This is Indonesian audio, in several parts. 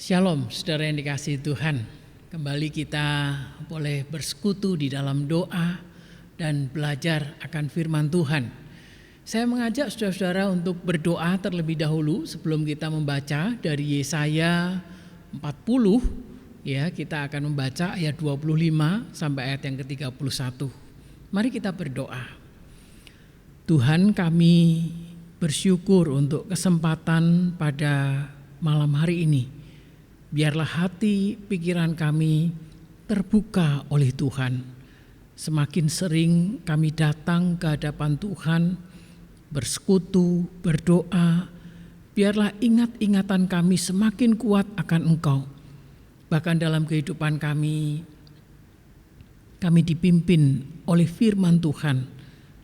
Shalom, saudara yang dikasihi Tuhan. Kembali kita boleh bersekutu di dalam doa dan belajar akan firman Tuhan. Saya mengajak saudara-saudara untuk berdoa terlebih dahulu sebelum kita membaca dari Yesaya 40. Ya, kita akan membaca ayat 25 sampai ayat yang ke-31. Mari kita berdoa. Tuhan, kami bersyukur untuk kesempatan pada malam hari ini. Biarlah hati pikiran kami terbuka oleh Tuhan. Semakin sering kami datang ke hadapan Tuhan, bersekutu, berdoa, biarlah ingat-ingatan kami semakin kuat akan Engkau. Bahkan dalam kehidupan kami dipimpin oleh firman Tuhan,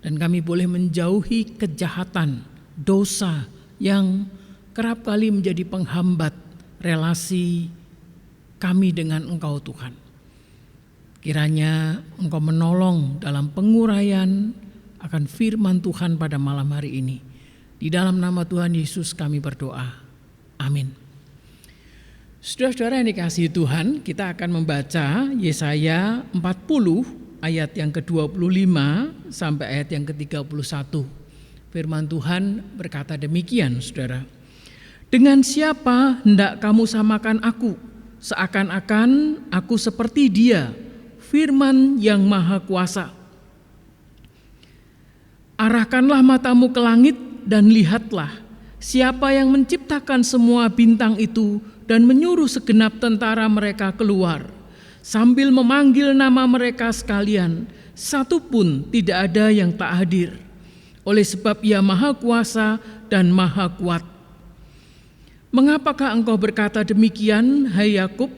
dan kami boleh menjauhi kejahatan, dosa yang kerap kali menjadi penghambat relasi kami dengan Engkau Tuhan. Kiranya Engkau menolong dalam penguraian akan firman Tuhan pada malam hari ini. Di dalam nama Tuhan Yesus kami berdoa. Amin. Saudara-saudara yang dikasihi Tuhan, kita akan membaca Yesaya 40 ayat yang ke-25 sampai ayat yang ke-31. Firman Tuhan berkata demikian, saudara. Dengan siapa hendak kamu samakan aku? Seakan-akan aku seperti Dia, firman yang maha kuasa. Arahkanlah matamu ke langit dan lihatlah, siapa yang menciptakan semua bintang itu dan menyuruh segenap tentara mereka keluar, sambil memanggil nama mereka sekalian, satu pun tidak ada yang tak hadir. Oleh sebab Ia maha kuasa dan maha kuat. Mengapakah engkau berkata demikian, hai Yakub,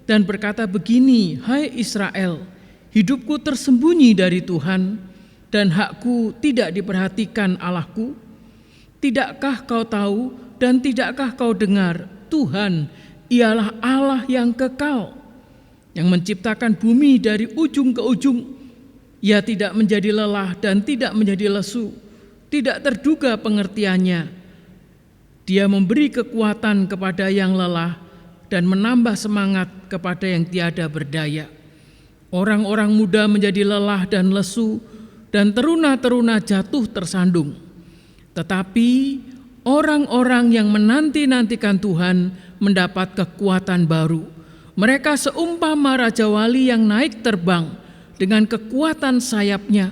dan berkata begini, hai Israel, hidupku tersembunyi dari Tuhan, dan hakku tidak diperhatikan Allahku? Tidakkah kau tahu dan tidakkah kau dengar, Tuhan ialah Allah yang kekal, yang menciptakan bumi dari ujung ke ujung. Ia tidak menjadi lelah dan tidak menjadi lesu, tidak terduga pengertiannya. Dia memberi kekuatan kepada yang lelah dan menambah semangat kepada yang tiada berdaya. Orang-orang muda menjadi lelah dan lesu, dan teruna-teruna jatuh tersandung. Tetapi orang-orang yang menanti-nantikan Tuhan mendapat kekuatan baru. Mereka seumpama Raja Wali yang naik terbang dengan kekuatan sayapnya.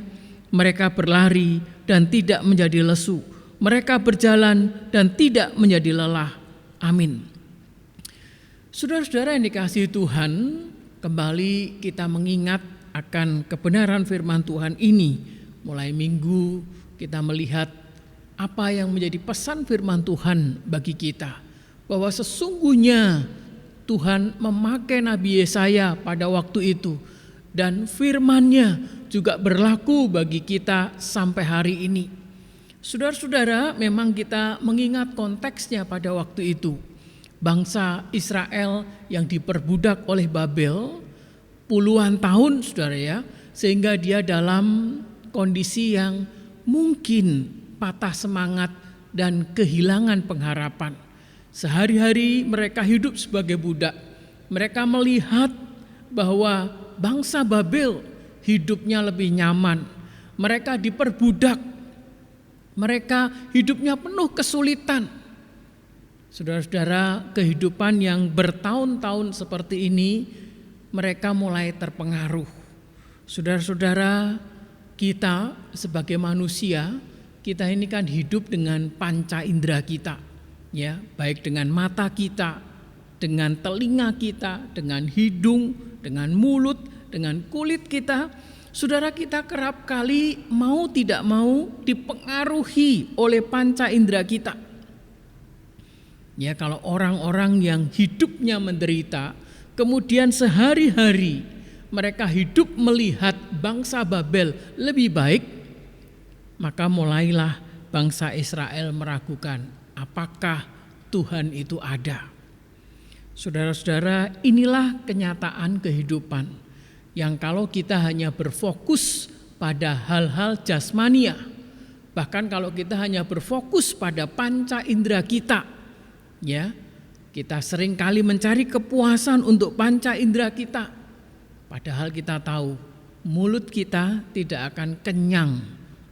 Mereka berlari dan tidak menjadi lesu. Mereka berjalan dan tidak menjadi lelah. Amin. Saudara-saudara yang dikasihi Tuhan, kembali kita mengingat akan kebenaran firman Tuhan ini. Mulai minggu kita melihat apa yang menjadi pesan firman Tuhan bagi kita. Bahwa sesungguhnya Tuhan memakai Nabi Yesaya pada waktu itu. Dan firman-Nya juga berlaku bagi kita sampai hari ini. Saudara-saudara, memang kita mengingat konteksnya pada waktu itu. Bangsa Israel yang diperbudak oleh Babel puluhan tahun, saudara ya, sehingga dia dalam kondisi yang mungkin patah semangat dan kehilangan pengharapan. Sehari-hari mereka hidup sebagai budak. Mereka melihat bahwa bangsa Babel hidupnya lebih nyaman. Mereka diperbudak. Mereka hidupnya penuh kesulitan. Saudara-saudara, kehidupan yang bertahun-tahun seperti ini, mereka mulai terpengaruh. Saudara-saudara, kita sebagai manusia, kita ini kan hidup dengan panca indera kita, ya, baik dengan mata kita, dengan telinga kita, dengan hidung, dengan mulut, dengan kulit kita. Saudara, kita kerap kali mau tidak mau dipengaruhi oleh panca indera kita. Ya, kalau orang-orang yang hidupnya menderita, kemudian sehari-hari mereka hidup melihat bangsa Babel lebih baik, maka mulailah bangsa Israel meragukan, apakah Tuhan itu ada? Saudara-saudara, inilah kenyataan kehidupan. Yang kalau kita hanya berfokus pada hal-hal jasmania, bahkan kalau kita hanya berfokus pada panca indera kita, ya, Kita sering kali mencari kepuasan untuk panca indera kita, padahal kita tahu mulut kita tidak akan kenyang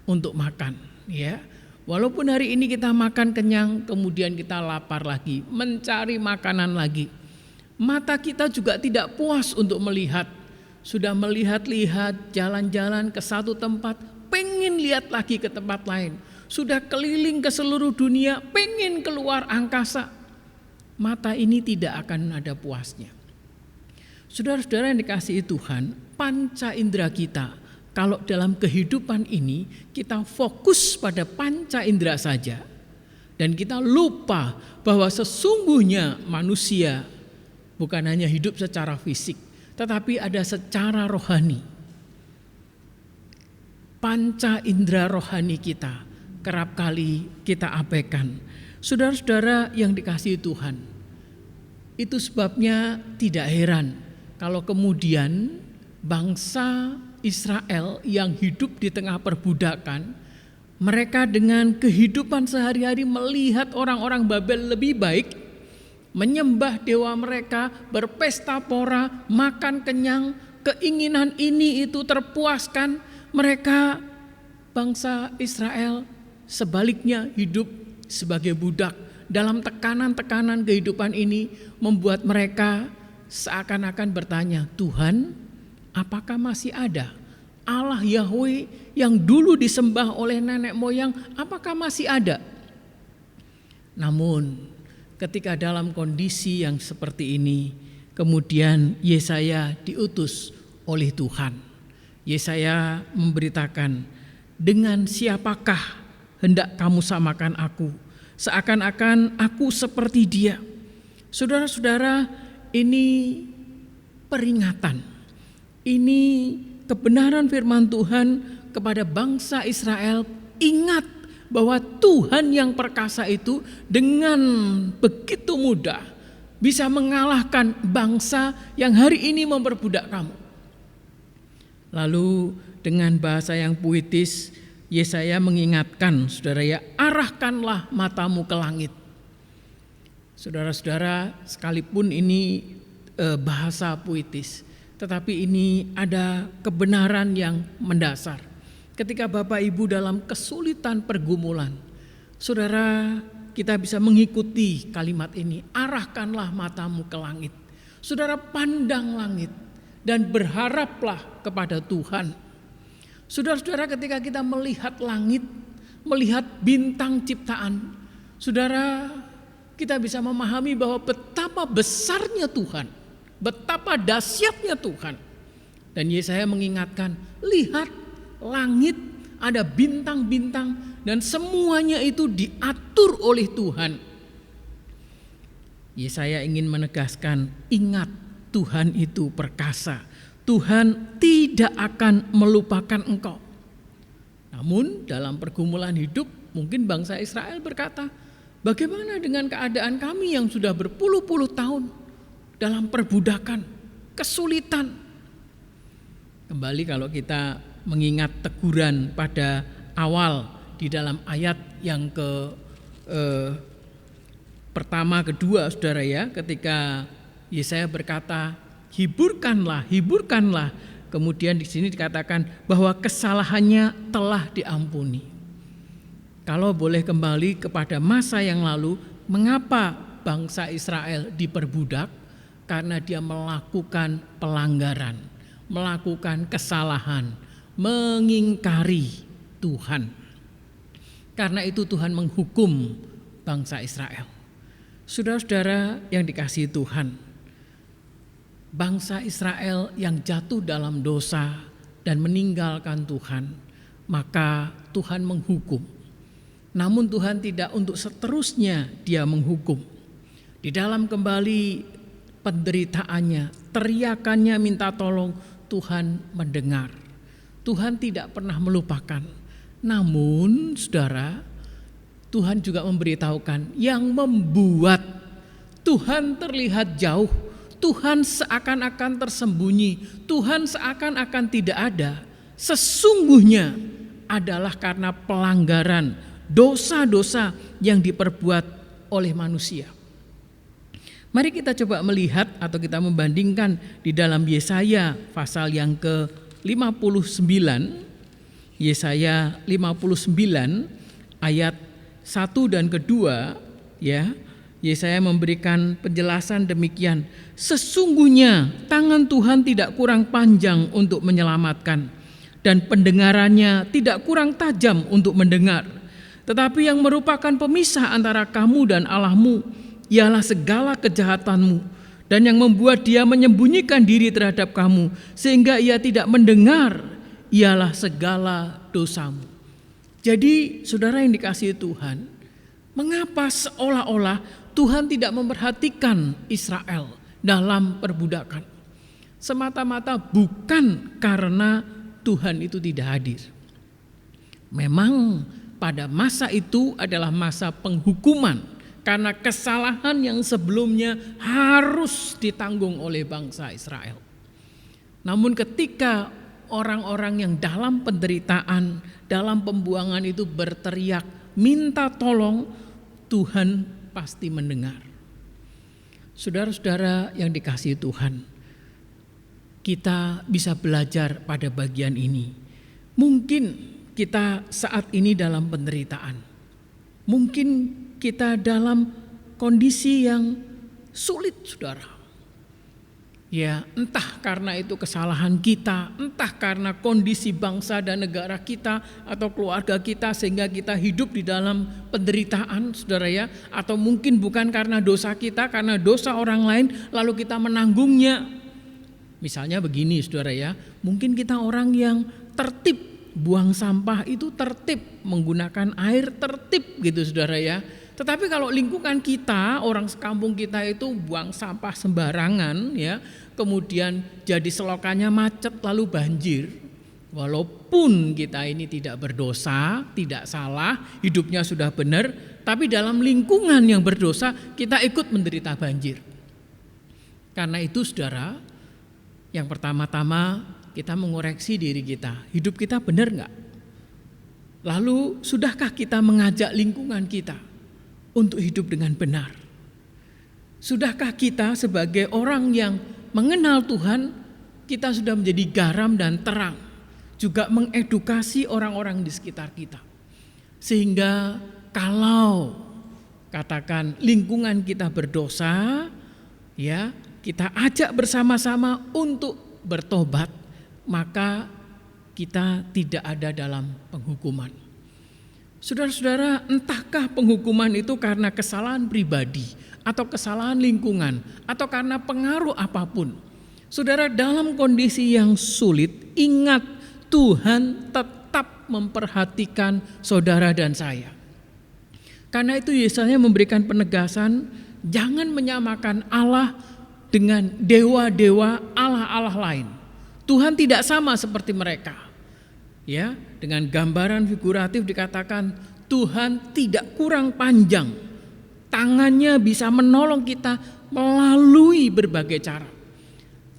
untuk makan, ya. Walaupun hari ini kita makan kenyang, kemudian kita lapar lagi, mencari makanan lagi. Mata kita juga tidak puas untuk melihat. Sudah melihat-lihat, jalan-jalan ke satu tempat, pengen lihat lagi ke tempat lain. Sudah keliling ke seluruh dunia, pengen keluar angkasa. Mata ini tidak akan ada puasnya. Saudara-saudara yang dikasihi Tuhan, panca indera kita, kalau dalam kehidupan ini kita fokus pada panca indera saja, dan kita lupa bahwa sesungguhnya manusia bukan hanya hidup secara fisik, tetapi ada secara rohani. Panca indera rohani kita kerap kali kita abaikan. Saudara-saudara yang dikasihi Tuhan, itu sebabnya tidak heran kalau kemudian bangsa Israel yang hidup di tengah perbudakan, mereka dengan kehidupan sehari-hari melihat orang-orang Babel lebih baik, menyembah dewa mereka, berpesta pora, makan kenyang, keinginan ini itu terpuaskan. Mereka bangsa Israel sebaliknya hidup sebagai budak dalam tekanan-tekanan kehidupan ini, membuat mereka seakan-akan bertanya, Tuhan, apakah masih ada Allah Yahweh yang dulu disembah oleh nenek moyang, apakah masih ada? Namun ketika dalam kondisi yang seperti ini, kemudian Yesaya diutus oleh Tuhan. Yesaya memberitakan, dengan siapakah hendak kamu samakan aku, seakan-akan aku seperti dia. Saudara-saudara, ini peringatan, ini kebenaran firman Tuhan kepada bangsa Israel. Ingat bahwa Tuhan yang perkasa itu dengan begitu mudah bisa mengalahkan bangsa yang hari ini memperbudak kamu. Lalu dengan bahasa yang puitis, Yesaya mengingatkan, saudara ya, arahkanlah matamu ke langit. Saudara-saudara, sekalipun ini bahasa puitis, tetapi ini ada kebenaran yang mendasar. Ketika Bapak Ibu dalam kesulitan pergumulan, saudara, kita bisa mengikuti kalimat ini, arahkanlah matamu ke langit. Saudara, pandang langit dan berharaplah kepada Tuhan. Saudara-saudara, ketika kita melihat langit, melihat bintang ciptaan, saudara, kita bisa memahami bahwa betapa besarnya Tuhan, betapa dahsyatnya Tuhan. Dan Yesaya mengingatkan, lihat langit, ada bintang-bintang, dan semuanya itu diatur oleh Tuhan. Yesaya ingin menegaskan, ingat Tuhan itu perkasa. Tuhan tidak akan melupakan engkau. Namun dalam pergumulan hidup, mungkin bangsa Israel berkata, bagaimana dengan keadaan kami yang sudah berpuluh-puluh tahun dalam perbudakan, kesulitan. Kembali kalau kita mengingat teguran pada awal di dalam ayat yang pertama, kedua, saudara ya, ketika Yesaya berkata, hiburkanlah, hiburkanlah. Kemudian di sini dikatakan bahwa kesalahannya telah diampuni. Kalau boleh kembali kepada masa yang lalu, mengapa bangsa Israel diperbudak? Karena dia melakukan pelanggaran, melakukan kesalahan, mengingkari Tuhan. Karena itu Tuhan menghukum bangsa Israel. Saudara-saudara yang dikasihi Tuhan, bangsa Israel yang jatuh dalam dosa dan meninggalkan Tuhan, maka Tuhan menghukum. Namun Tuhan tidak untuk seterusnya dia menghukum. Di dalam kembali penderitaannya, teriakannya minta tolong, Tuhan mendengar. Tuhan tidak pernah melupakan. Namun saudara, Tuhan juga memberitahukan yang membuat Tuhan terlihat jauh, Tuhan seakan-akan tersembunyi, Tuhan seakan-akan tidak ada, sesungguhnya adalah karena pelanggaran, dosa-dosa yang diperbuat oleh manusia. Mari kita coba melihat atau kita membandingkan di dalam Yesaya pasal yang ke-59, Yesaya 59 ayat 1 dan kedua, ya. Yesaya memberikan penjelasan demikian, sesungguhnya tangan Tuhan tidak kurang panjang untuk menyelamatkan dan pendengarannya tidak kurang tajam untuk mendengar. Tetapi yang merupakan pemisah antara kamu dan Allahmu ialah segala kejahatanmu, dan yang membuat dia menyembunyikan diri terhadap kamu sehingga ia tidak mendengar ialah segala dosamu. Jadi saudara yang dikasihi Tuhan, mengapa seolah-olah Tuhan tidak memperhatikan Israel dalam perbudakan? Semata-mata bukan karena Tuhan itu tidak hadir. Memang pada masa itu adalah masa penghukuman karena kesalahan yang sebelumnya harus ditanggung oleh bangsa Israel. Namun ketika orang-orang yang dalam penderitaan, dalam pembuangan itu berteriak minta tolong, Tuhan pasti mendengar. Saudara-saudara yang dikasihi Tuhan, kita bisa belajar pada bagian ini. Mungkin kita saat ini dalam penderitaan, mungkin kita dalam kondisi yang sulit, saudara. Ya, entah karena itu kesalahan kita, entah karena kondisi bangsa dan negara kita atau keluarga kita sehingga kita hidup di dalam penderitaan, saudara ya. Atau mungkin bukan karena dosa kita, karena dosa orang lain lalu kita menanggungnya. Misalnya begini, saudara ya, mungkin kita orang yang tertib, buang sampah itu tertib, menggunakan air tertib gitu, saudara ya. Tetapi kalau lingkungan kita, orang sekampung kita itu buang sampah sembarangan ya, kemudian jadi selokannya macet lalu banjir. Walaupun kita ini tidak berdosa, tidak salah, hidupnya sudah benar, tapi dalam lingkungan yang berdosa kita ikut menderita banjir. Karena itu saudara, yang pertama-tama kita mengoreksi diri kita, hidup kita benar enggak? Lalu sudahkah kita mengajak lingkungan kita untuk hidup dengan benar? Sudahkah kita sebagai orang yang mengenal Tuhan, kita sudah menjadi garam dan terang, juga mengedukasi orang-orang di sekitar kita. Sehingga kalau katakan lingkungan kita berdosa, ya, kita ajak bersama-sama untuk bertobat, maka kita tidak ada dalam penghukuman. Saudara-saudara, entahkah penghukuman itu karena kesalahan pribadi atau kesalahan lingkungan atau karena pengaruh apapun. Saudara, dalam kondisi yang sulit, ingat Tuhan tetap memperhatikan saudara dan saya. Karena itu Yesaya memberikan penegasan, jangan menyamakan Allah dengan dewa-dewa, Allah-Allah lain. Tuhan tidak sama seperti mereka. Ya, dengan gambaran figuratif dikatakan Tuhan tidak kurang panjang, tangannya bisa menolong kita melalui berbagai cara.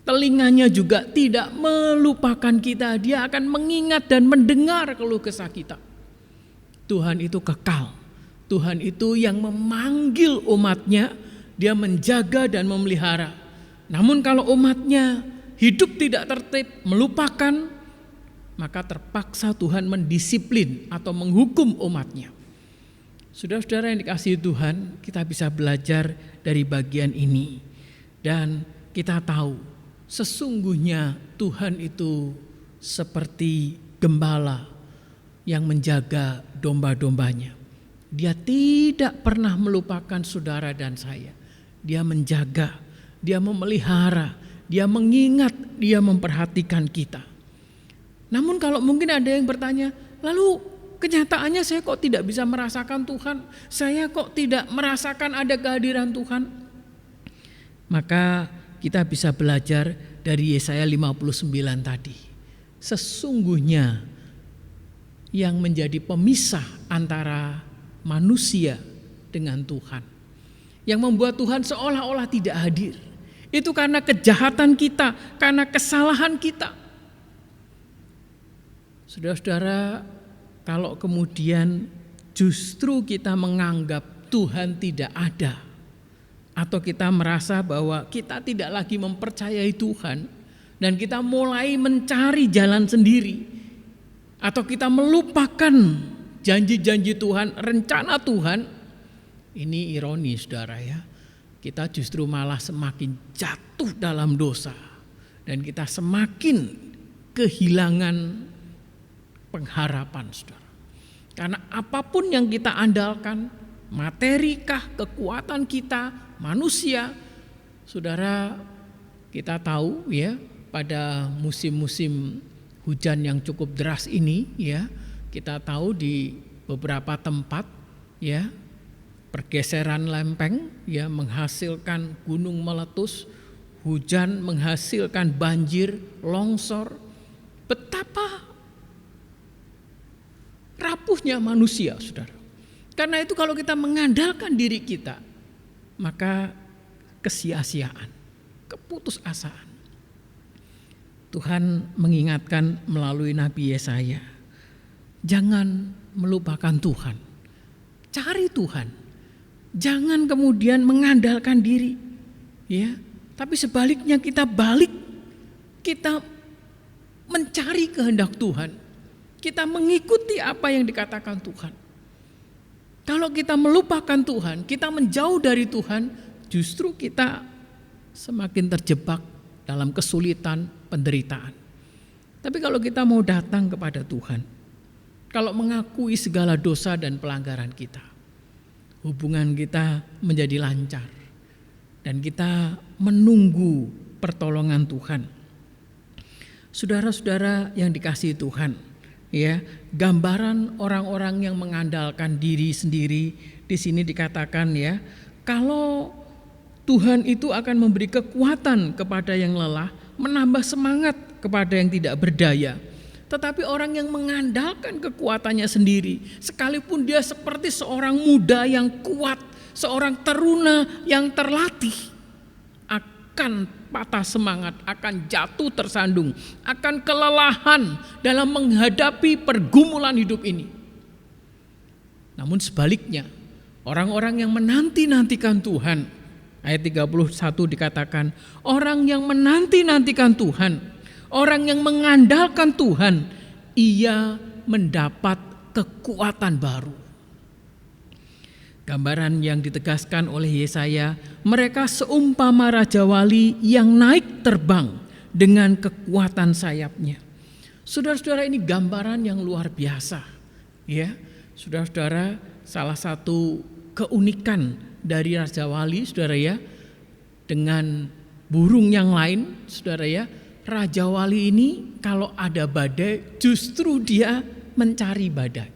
Telinganya juga tidak melupakan kita, dia akan mengingat dan mendengar keluh kesah kita. Tuhan itu kekal, Tuhan itu yang memanggil umatnya, dia menjaga dan memelihara. Namun kalau umatnya hidup tidak tertib, melupakan, maka terpaksa Tuhan mendisiplin atau menghukum umatnya. Saudara-saudara yang dikasihi Tuhan, kita bisa belajar dari bagian ini. Dan kita tahu sesungguhnya Tuhan itu seperti gembala yang menjaga domba-dombanya. Dia tidak pernah melupakan saudara dan saya. Dia menjaga, dia memelihara, dia mengingat, dia memperhatikan kita. Namun kalau mungkin ada yang bertanya, lalu kenyataannya saya kok tidak bisa merasakan Tuhan, saya kok tidak merasakan ada kehadiran Tuhan. Maka kita bisa belajar dari Yesaya 59 tadi. Sesungguhnya yang menjadi pemisah antara manusia dengan Tuhan, yang membuat Tuhan seolah-olah tidak hadir, itu karena kejahatan kita, karena kesalahan kita. Saudara-saudara, kalau kemudian justru kita menganggap Tuhan tidak ada, atau kita merasa bahwa kita tidak lagi mempercayai Tuhan dan kita mulai mencari jalan sendiri, atau kita melupakan janji-janji Tuhan, rencana Tuhan, ini ironi saudara ya. Kita justru malah semakin jatuh dalam dosa dan kita semakin kehilangan pengharapan saudara. Karena apapun yang kita andalkan, materikah, kekuatan kita, manusia, saudara, kita tahu ya, pada musim-musim hujan yang cukup deras ini ya, kita tahu di beberapa tempat ya, pergeseran lempeng ya menghasilkan gunung meletus, hujan menghasilkan banjir, longsor. Betapa rapuhnya manusia, saudara. Karena itu kalau kita mengandalkan diri kita, maka kesia-siaan, keputusasaan. Tuhan mengingatkan melalui Nabi Yesaya, jangan melupakan Tuhan, cari Tuhan. Jangan kemudian mengandalkan diri, ya. Tapi sebaliknya kita balik, kita mencari kehendak Tuhan, kita mengikuti apa yang dikatakan Tuhan. Kalau kita melupakan Tuhan, kita menjauh dari Tuhan, justru kita semakin terjebak dalam kesulitan, penderitaan. Tapi kalau kita mau datang kepada Tuhan, kalau mengakui segala dosa dan pelanggaran kita, hubungan kita menjadi lancar dan kita menunggu pertolongan Tuhan. Saudara-saudara yang dikasihi Tuhan, ya, gambaran orang-orang yang mengandalkan diri sendiri di sini dikatakan ya, kalau Tuhan itu akan memberi kekuatan kepada yang lelah, menambah semangat kepada yang tidak berdaya. Tetapi orang yang mengandalkan kekuatannya sendiri, sekalipun dia seperti seorang muda yang kuat, seorang teruna yang terlatih, akan patah semangat, akan jatuh tersandung, akan kelelahan dalam menghadapi pergumulan hidup ini. Namun sebaliknya, orang-orang yang menanti-nantikan Tuhan, ayat 31 dikatakan, orang yang menanti-nantikan Tuhan, orang yang mengandalkan Tuhan, ia mendapat kekuatan baru. Gambaran yang ditegaskan oleh Yesaya, mereka seumpama raja wali yang naik terbang dengan kekuatan sayapnya. Saudara-saudara, ini gambaran yang luar biasa. Ya, saudara-saudara, salah satu keunikan dari raja wali, saudara ya, dengan burung yang lain, saudara ya, raja wali ini kalau ada badai justru dia mencari badai.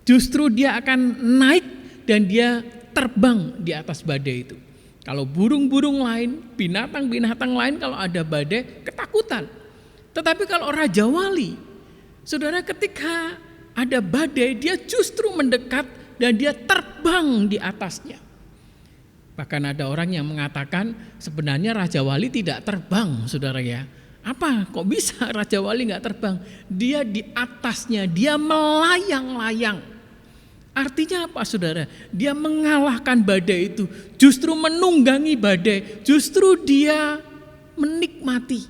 Justru dia akan naik dan dia terbang di atas badai itu. Kalau burung-burung lain, binatang-binatang lain kalau ada badai ketakutan. Tetapi kalau raja wali, saudara, ketika ada badai dia justru mendekat dan dia terbang di atasnya. Bahkan ada orang yang mengatakan sebenarnya raja wali tidak terbang, saudara ya. Apa? Kok bisa raja wali nggak terbang? Dia di atasnya, dia melayang-layang. Artinya apa, saudara? Dia mengalahkan badai itu, justru menunggangi badai, justru dia menikmati.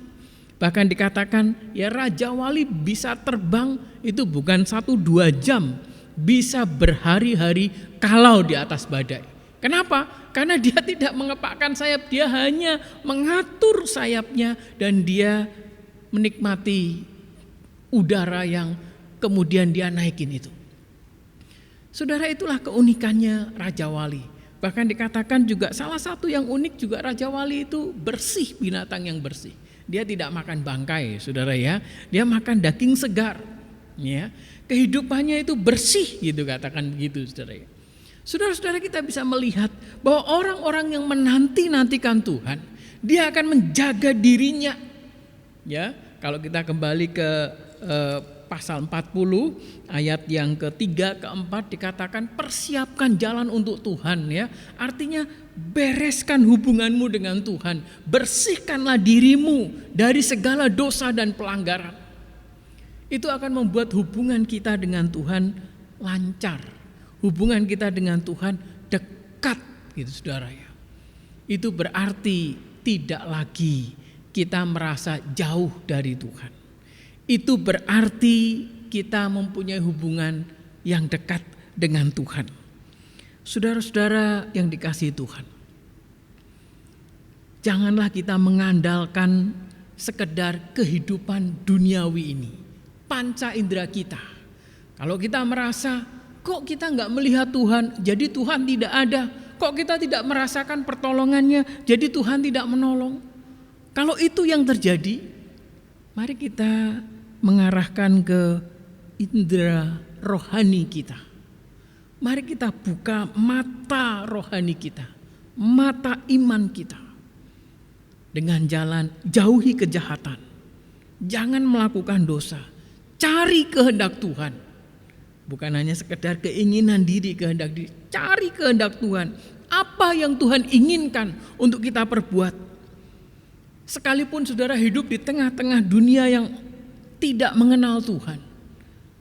Bahkan dikatakan ya raja wali bisa terbang itu bukan 1-2 jam, bisa berhari-hari kalau di atas badai. Kenapa? Karena dia tidak mengepakkan sayap, dia hanya mengatur sayapnya dan dia menikmati udara yang kemudian dia naikin itu. Saudara, itulah keunikannya Raja Wali. Bahkan dikatakan juga salah satu yang unik juga Raja Wali itu bersih, binatang yang bersih. Dia tidak makan bangkai, saudara ya. Dia makan daging segar. Ya, kehidupannya itu bersih gitu, katakan begitu, saudara ya. Saudara-saudara, kita bisa melihat bahwa orang-orang yang menanti-nantikan Tuhan, dia akan menjaga dirinya. Ya, kalau kita kembali ke pasal 40 ayat yang ketiga, keempat dikatakan persiapkan jalan untuk Tuhan ya. Artinya bereskan hubunganmu dengan Tuhan, bersihkanlah dirimu dari segala dosa dan pelanggaran. Itu akan membuat hubungan kita dengan Tuhan lancar. Hubungan kita dengan Tuhan dekat gitu, saudara ya. itu berarti tidak lagi kita merasa jauh dari Tuhan. Itu berarti kita mempunyai hubungan yang dekat dengan Tuhan. Saudara-saudara yang dikasihi Tuhan, janganlah kita mengandalkan sekedar kehidupan duniawi ini, panca indera kita. Kalau kita merasa, kok kita nggak melihat Tuhan, jadi Tuhan tidak ada. Kok kita tidak merasakan pertolongannya, jadi Tuhan tidak menolong. Kalau itu yang terjadi, mari kita mengarahkan ke indera rohani kita. Mari kita buka mata rohani kita, mata iman kita. Dengan jalan jauhi kejahatan, jangan melakukan dosa, cari kehendak Tuhan. Bukan hanya sekedar keinginan diri, kehendak diri, cari kehendak Tuhan. Apa yang Tuhan inginkan untuk kita perbuat. Sekalipun saudara hidup di tengah-tengah dunia yang tidak mengenal Tuhan,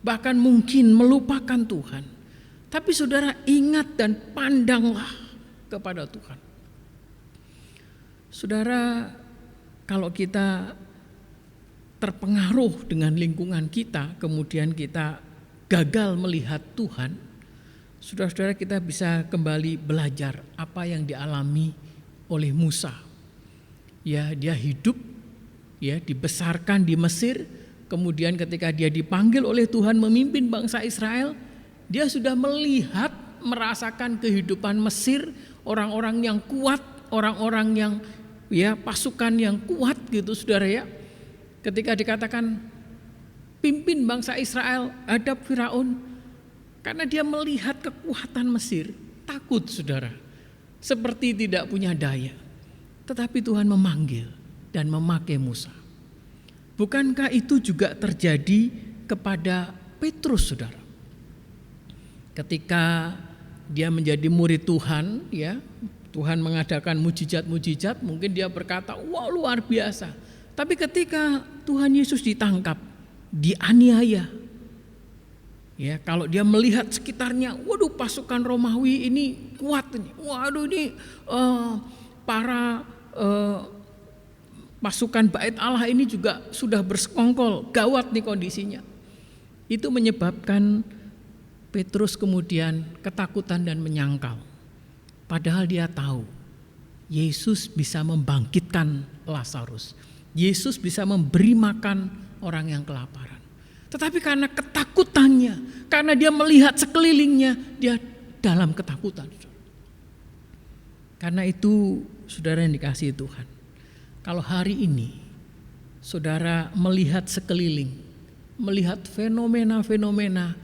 bahkan mungkin melupakan Tuhan, tapi saudara ingat dan pandanglah kepada Tuhan. Saudara, kalau kita terpengaruh dengan lingkungan kita, kemudian kita gagal melihat Tuhan, saudara-saudara, kita bisa kembali belajar apa yang dialami oleh Musa. Ya, dia hidup, ya, dibesarkan di Mesir, kemudian ketika dia dipanggil oleh Tuhan memimpin bangsa Israel, dia sudah melihat, merasakan kehidupan Mesir, orang-orang yang kuat, orang-orang yang pasukan yang kuat gitu saudara ya. Ketika dikatakan pimpin bangsa Israel hadap Firaun, karena dia melihat kekuatan Mesir, takut saudara, seperti tidak punya daya. Tetapi Tuhan memanggil dan memakai Musa. Bukankah itu juga terjadi kepada Petrus saudara? Ketika dia menjadi murid Tuhan, ya, Tuhan mengadakan mujizat-mujizat, mungkin dia berkata, wah luar biasa. Tapi ketika Tuhan Yesus ditangkap, dianiaya, ya, kalau dia melihat sekitarnya, waduh pasukan Romawi ini kuat ini, waduh ini para pasukan Bait Allah ini juga sudah bersekongkol, gawat nih kondisinya. Itu menyebabkan Petrus kemudian ketakutan dan menyangkal. Padahal dia tahu Yesus bisa membangkitkan Lazarus. Yesus bisa memberi makan orang yang kelaparan. Tetapi karena ketakutannya, karena dia melihat sekelilingnya, dia dalam ketakutan. Karena itu saudara yang dikasihi Tuhan, kalau hari ini saudara melihat sekeliling, melihat fenomena-fenomena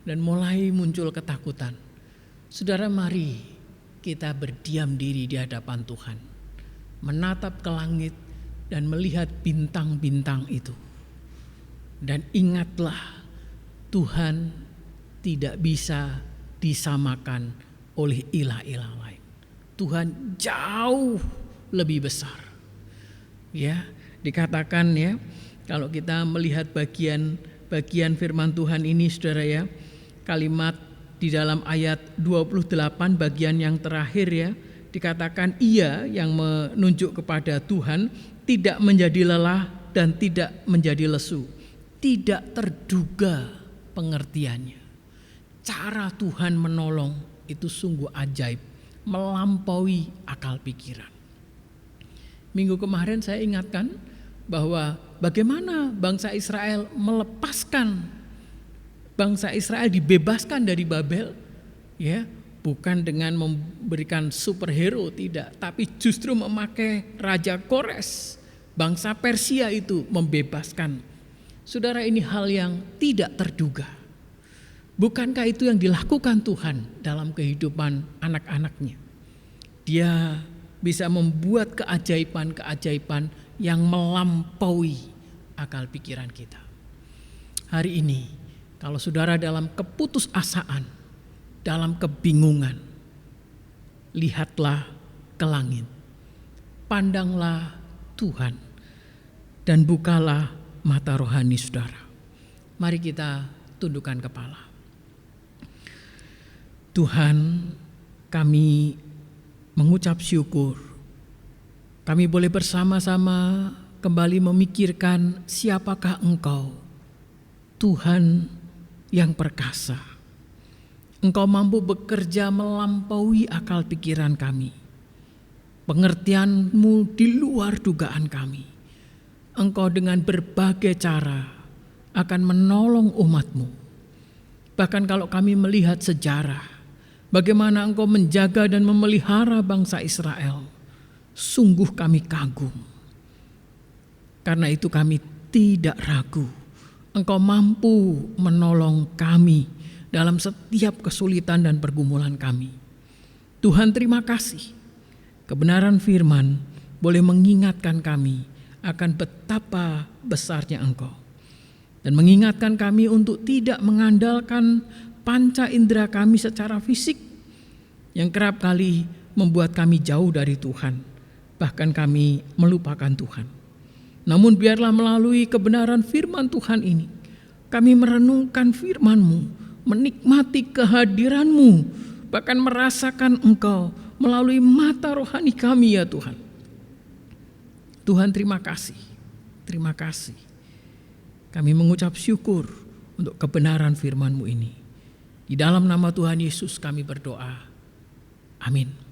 dan mulai muncul ketakutan, saudara mari kita berdiam diri di hadapan Tuhan, menatap ke langit dan melihat bintang-bintang itu. Dan ingatlah, Tuhan tidak bisa disamakan oleh ilah-ilah lain. Tuhan jauh lebih besar. Ya, dikatakan ya, kalau kita melihat bagian firman Tuhan ini saudara ya, kalimat di dalam ayat 28 bagian yang terakhir ya, dikatakan ia yang menunjuk kepada Tuhan tidak menjadi lelah dan tidak menjadi lesu. Tidak terduga pengertiannya. Cara Tuhan menolong itu sungguh ajaib, melampaui akal pikiran. Minggu kemarin saya ingatkan bahwa bagaimana bangsa Israel melepaskan, bangsa Israel dibebaskan dari Babel, ya, bukan dengan memberikan superhero, tidak, tapi justru memakai Raja Kores, bangsa Persia itu membebaskan. Saudara, ini hal yang tidak terduga. Bukankah itu yang dilakukan Tuhan dalam kehidupan anak-anaknya? Dia bisa membuat keajaiban-keajaiban yang melampaui akal pikiran kita. Hari ini, kalau saudara dalam keputusasaan, dalam kebingungan, lihatlah ke langit, pandanglah Tuhan, dan bukalah mata rohani saudara. Mari kita tundukkan kepala. Tuhan, kami mengucap syukur kami boleh bersama-sama kembali memikirkan siapakah Engkau, Tuhan yang perkasa. Engkau mampu bekerja melampaui akal pikiran kami. Pengertian-Mu di luar dugaan kami. Engkau dengan berbagai cara akan menolong umat-Mu. Bahkan kalau kami melihat sejarah, bagaimana Engkau menjaga dan memelihara bangsa Israel, sungguh kami kagum. Karena itu kami tidak ragu, Engkau mampu menolong kami dalam setiap kesulitan dan pergumulan kami. Tuhan, terima kasih. Kebenaran firman boleh mengingatkan kami akan betapa besarnya Engkau. Dan mengingatkan kami untuk tidak mengandalkan panca indera kami secara fisik yang kerap kali membuat kami jauh dari Tuhan. Bahkan kami melupakan Tuhan. Namun biarlah melalui kebenaran firman Tuhan ini, kami merenungkan firman-Mu, menikmati kehadiran-Mu, bahkan merasakan Engkau melalui mata rohani kami ya Tuhan. Tuhan, terima kasih. Terima kasih. Kami mengucap syukur untuk kebenaran firman-Mu ini. Di dalam nama Tuhan Yesus kami berdoa. Amin.